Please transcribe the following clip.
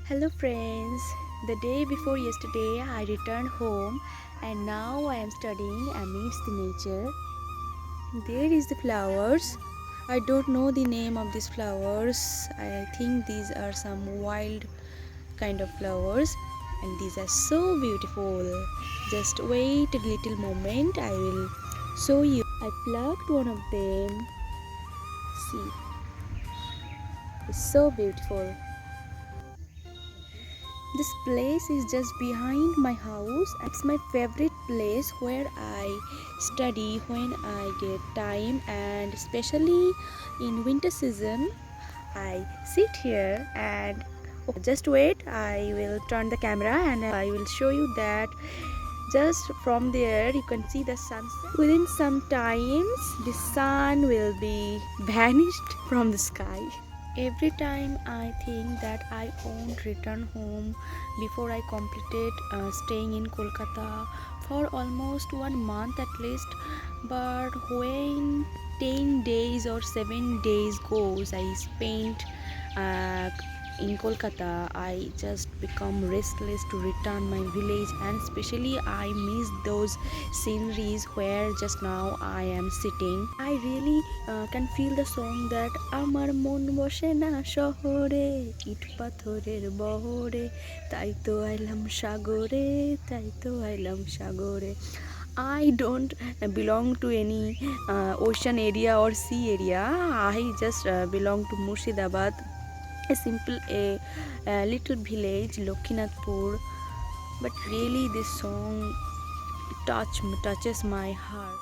Hello friends, the day before yesterday I returned home and now I am studying amidst the nature. There is the flowers. I don't know the name of these flowers. I think these are some wild kind of flowers and these are so beautiful. Just wait a little moment, I will show you. I plucked one of them. See, it's so beautiful. This place is just behind my house. It's my favorite place where I study when I get time, and especially in winter season I sit here and just wait, I will turn the camera and I will show you that just from there you can see the sunset. Within some times the sun will be vanished from the sky. Every time I think that I won't return home before I completed staying in Kolkata for almost 1 month at least, but when 10 days or 7 days goes I spent uh, in Kolkata, I just become restless to return my village, and especially I miss those sceneries where just now I am sitting. I really can feel the song that আমার মন বসে না শহরে ইট পাথরের বহরে তাই তো আইলাম সাগরে তাই তো আইলাম সাগরে. I don't belong to any ocean area or sea area. I just belong to Murshidabad, a little village, Lokinathpur. But really, this song touches my heart.